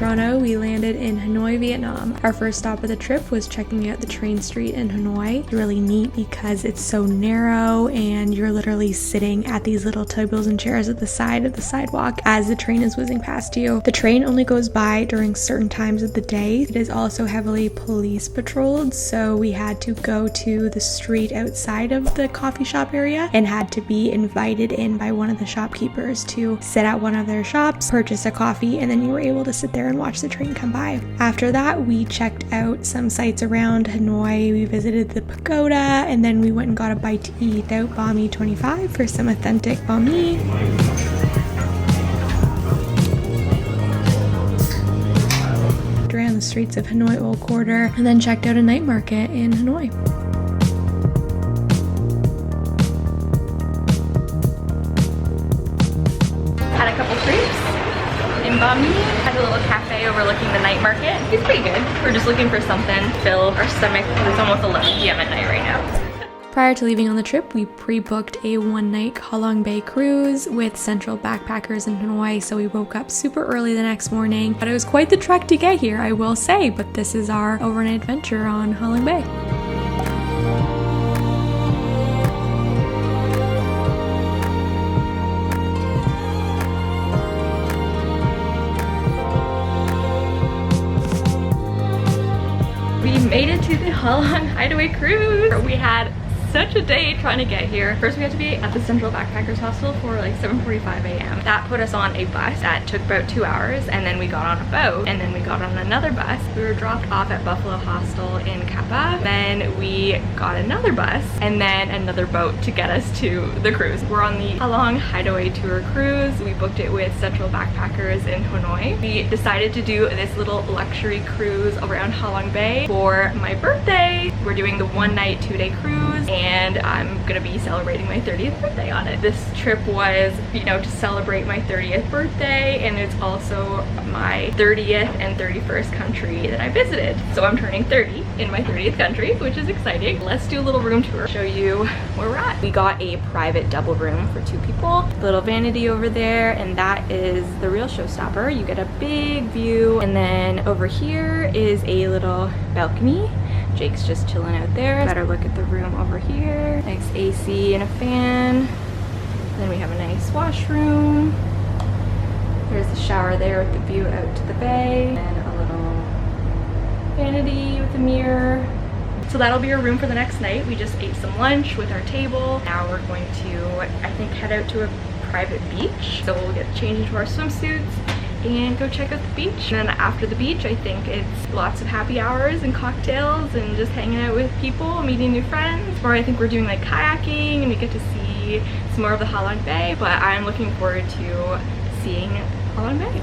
Toronto, we landed in Hanoi, Vietnam. Our first stop of the trip was checking out the train street in Hanoi. It's really neat because it's so narrow and you're literally sitting at these little tables and chairs at the side of the sidewalk as the train is whizzing past you. The train only goes by during certain times of the day. It is also heavily police patrolled, so we had to go to the street outside of the coffee shop area and had to be invited in by one of the shopkeepers to sit at one of their shops, purchase a coffee, and then you were able to sit there and watch the train come by. After that, we checked out some sites around Hanoi. We visited the Pagoda, and then we went and got a bite to eat out Banh Mi 25 for some authentic banh mi. Around the streets of Hanoi Old Quarter, and then checked out a night market in Hanoi. Had a couple treats in Banh Mi. Had a little cafe overlooking the night market. It's pretty good. We're just looking for something to fill our stomach. It's almost 11 p.m. at night right now. Prior to leaving on the trip, we pre-booked a one-night Ha Long Bay cruise with Central Backpackers in Hanoi, so we woke up super early the next morning. But it was quite the trek to get here, I will say, but this is our overnight adventure on Ha Long Bay. We made it to the Ha Long Hideaway cruise. We had such a day trying to get here. First we had to be at the Central Backpackers Hostel for like 7:45 a.m. That put us on a bus that took about 2 hours, and then we got on a boat, and then we got on another bus. We were dropped off at Buffalo Hostel in Kappa, then we got another bus, and then another boat to get us to the cruise. We're on the Ha Long Hideaway Tour cruise. We booked it with Central Backpackers in Hanoi. We decided to do this little luxury cruise around Ha Long Bay for my birthday. We're doing the 1-night, 2-day cruise, and I'm gonna be celebrating my 30th birthday on it. This trip was, you know, to celebrate my 30th birthday, and it's also my 30th and 31st country that I visited. So I'm turning 30 in my 30th country, which is exciting. Let's do a little room tour, show you where we're at. We got a private double room for 2 people. Little vanity over there, and that is the real showstopper. You get a big view, and then over here is a little balcony. Jake's just chilling out there. Better look at the room over here. Nice AC and a fan. Then we have a nice washroom. There's the shower there with the view out to the bay. And a little vanity with a mirror. So that'll be our room for the next night. We just ate some lunch with our table. Now we're going to, I think, head out to a private beach. So we'll get changed into our swimsuits and go check out the beach. And then after the beach, I think it's lots of happy hours and cocktails and just hanging out with people, meeting new friends. Or I think we're doing like kayaking and we get to see some more of the Ha Long Bay, but I'm looking forward to seeing Ha Long Bay.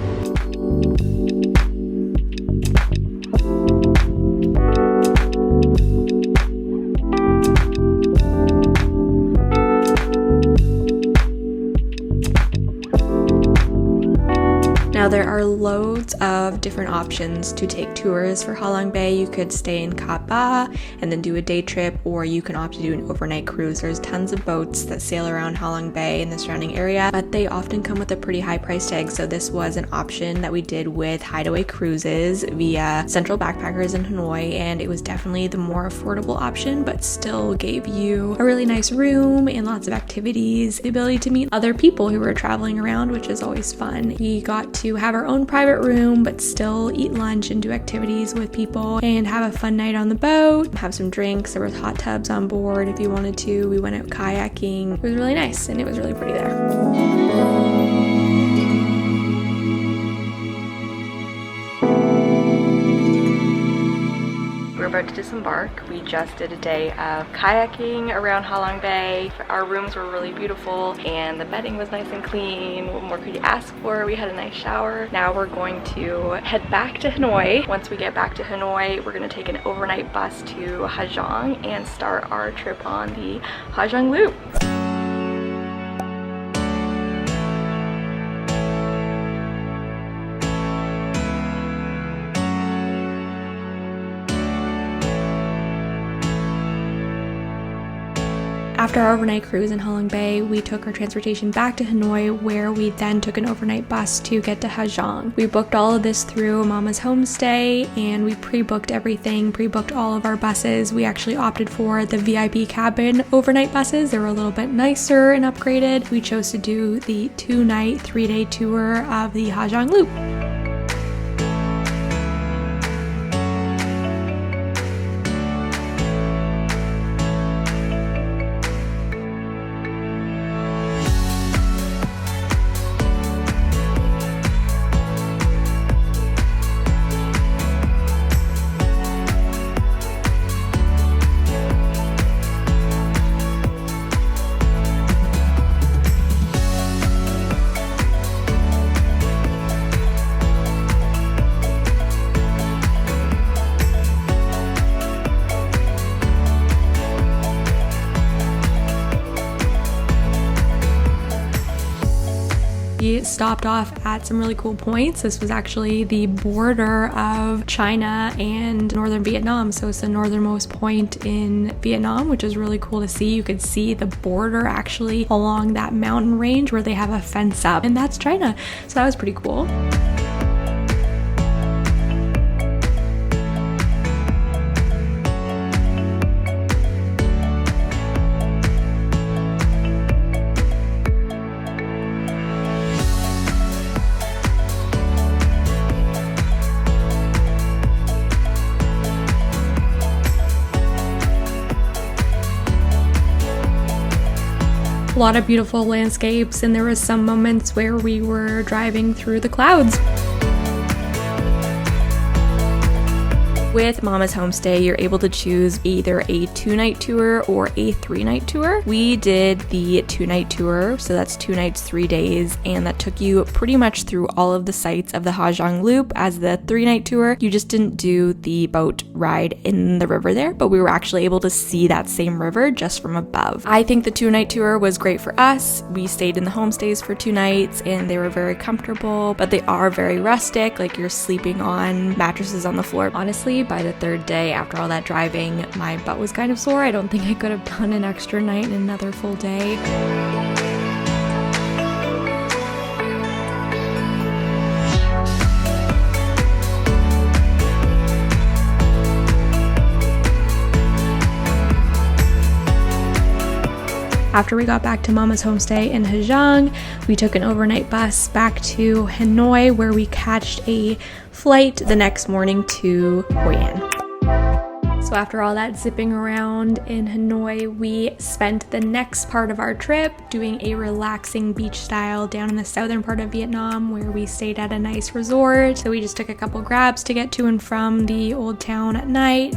Now there are loads of different options to take tours for Ha Long Bay. You could stay in Kappa and then do a day trip, or you can opt to do an overnight cruise. There's tons of boats that sail around Ha Long Bay and the surrounding area, but they often come with a pretty high price tag. So this was an option that we did with Hideaway Cruises via Central Backpackers in Hanoi, and it was definitely the more affordable option, but still gave you a really nice room and lots of activities, the ability to meet other people who were traveling around, which is always fun. We got to have our own private room, but still eat lunch and do activities with people and have a fun night on the boat, have some drinks. There was hot tubs on board if you wanted to. We went out kayaking. It was really nice and it was really pretty there. We're about to disembark. We just did a day of kayaking around Ha Long Bay. Our rooms were really beautiful and the bedding was nice and clean. What more could you ask for? We had a nice shower. Now we're going to head back to Hanoi. Once we get back to Hanoi, we're going to take an overnight bus to Ha Giang and start our trip on the Giang Loop. After our overnight cruise in Halong Bay, we took our transportation back to Hanoi, where we then took an overnight bus to get to Ha Giang. We booked all of this through Mama's Homestay, and we pre-booked everything, pre-booked all of our buses. We actually opted for the VIP cabin overnight buses. They were a little bit nicer and upgraded. We chose to do the 2-night, 3-day tour of the Giang Loop. We stopped off at some really cool points. This was actually the border of China and northern Vietnam. So it's the northernmost point in Vietnam, which is really cool to see. You could see the border actually along that mountain range where they have a fence up, and that's China. So that was pretty cool. A lot of beautiful landscapes, and there was some moments where we were driving through the clouds. With Mama's Homestay, you're able to choose either a 2-night tour or a 3-night tour. We did the 2-night tour, so that's 2 nights, 3 days, and that took you pretty much through all of the sites of the Giang Loop. As the 3-night tour, you just didn't do the boat ride in the river there, but we were actually able to see that same river just from above. I think the 2-night tour was great for us. We stayed in the homestays for 2 nights, and they were very comfortable, but they are very rustic, like you're sleeping on mattresses on the floor. Honestly, by the 3rd day, after all that driving, my butt was kind of sore. I don't think I could have done an extra night and another full day. After we got back to Mama's Homestay in Ha Giang, we took an overnight bus back to Hanoi, where we catched a flight the next morning to Hoi An. So after all that zipping around in Hanoi, we spent the next part of our trip doing a relaxing beach style down in the southern part of Vietnam, where we stayed at a nice resort. So we just took a couple grabs to get to and from the Old Town at night.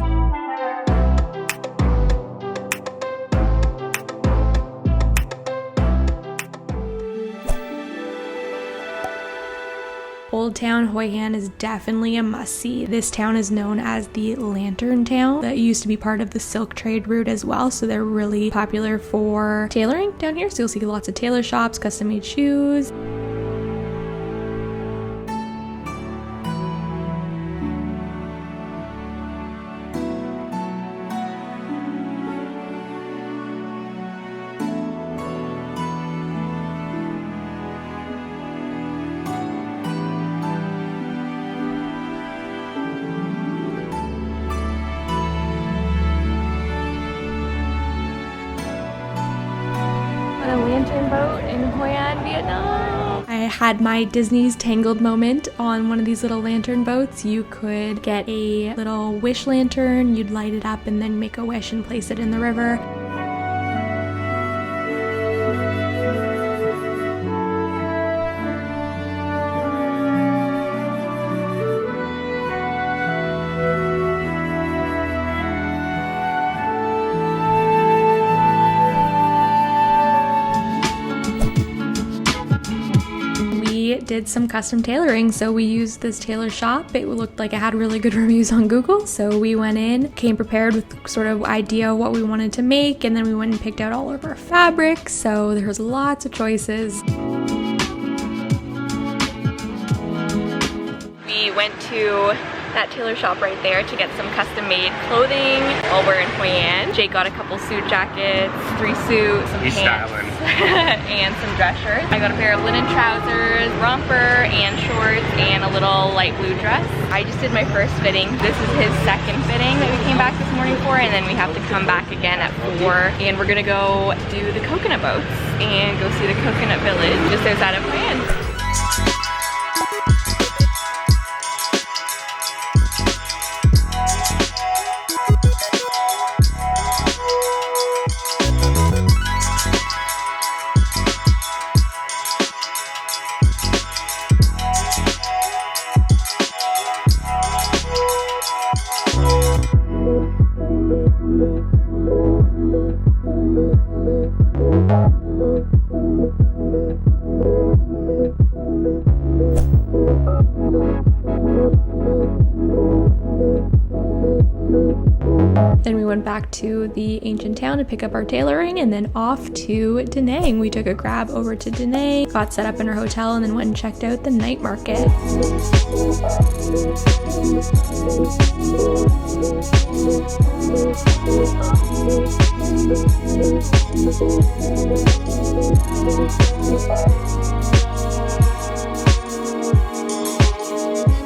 Old Town Hoi An is definitely a must-see. This town is known as the Lantern Town. That used to be part of the silk trade route as well, so they're really popular for tailoring down here. So you'll see lots of tailor shops, custom-made shoes. A lantern boat in Hoi An, Vietnam. I had my Disney's Tangled moment on one of these little lantern boats. You could get a little wish lantern, you'd light it up and then make a wish and place it in the river. Did some custom tailoring, so we used this tailor shop. It looked like it had really good reviews on Google, so we went in, came prepared with sort of idea what we wanted to make, and then we went and picked out all of our fabrics, so there was lots of choices. We went to that tailor shop right there to get some custom-made clothing while we're in Hoi An. Jake got a couple suit jackets, 3 suits, some pants, and some dress shirts. I got a pair of linen trousers, romper, and shorts, and a little light blue dress. I just did my first fitting. This is his second fitting that we came back this morning for, and then we have to come back again at 4, and we're gonna go do the coconut boats and go see the coconut village just outside of Hoi An. Then we went back to the ancient town to pick up our tailoring and then off to Da Nang. We took a grab over to Da Nang, got set up in our hotel, and then went and checked out the night market.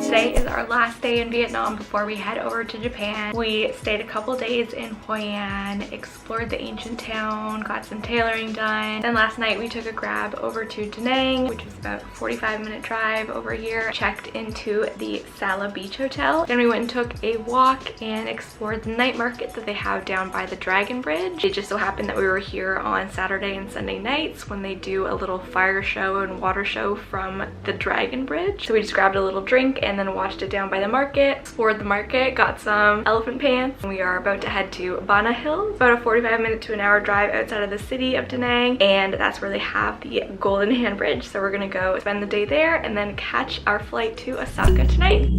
Today is our last day in Vietnam before we head over to Japan. We stayed a couple days in Hoi An, explored the ancient town, got some tailoring done. Then last night we took a grab over to Da Nang, which was about a 45-minute drive over here. Checked into the Sala Beach Hotel. Then we went and took a walk and explored the night market that they have down by the Dragon Bridge. It just so happened that we were here on Saturday and Sunday nights when they do a little fire show and water show from the Dragon Bridge. So we just grabbed a little drink and then watched it down by the market, explored the market, got some elephant pants. We are about to head to Bana Hills, about a 45-minute to an hour drive outside of the city of Da Nang, and that's where they have the Golden Hand Bridge. So we're gonna go spend the day there and then catch our flight to Osaka tonight.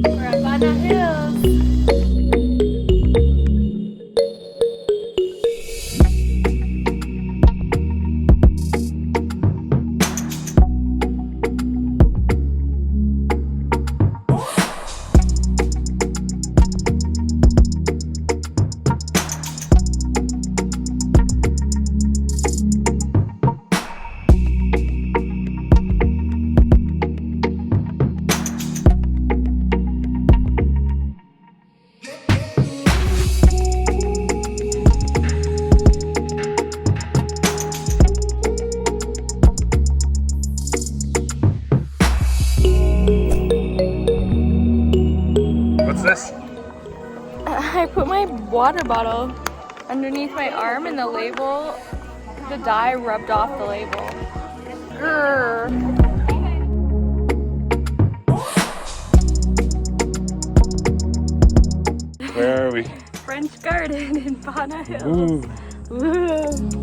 We're at Bana Hills. I put my water bottle underneath my arm and the label, the dye rubbed off the label. Grr. Where are we? French Garden in Bana Hills. Ooh. Ooh.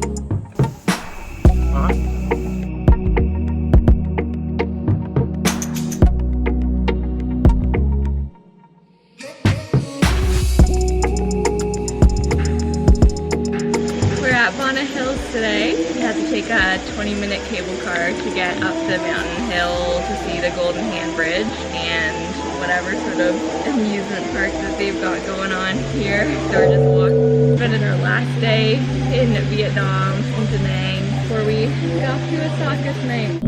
Bana Hills today. We had to take a 20-minute cable car to get up the mountain hill to see the Golden Hand Bridge and whatever sort of amusement park that they've got going on here. So we're just walking. Spending our last day in Vietnam, in Da Nang, before we go off to Osaka tonight.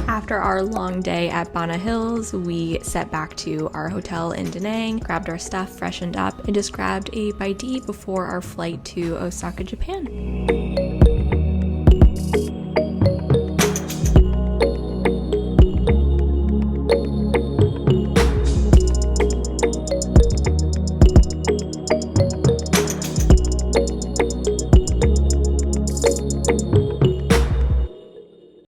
After our long day at Bana Hills, we set back to our hotel in Da Nang, grabbed our stuff, freshened up, and just grabbed a bite to eat before our flight to Osaka, Japan.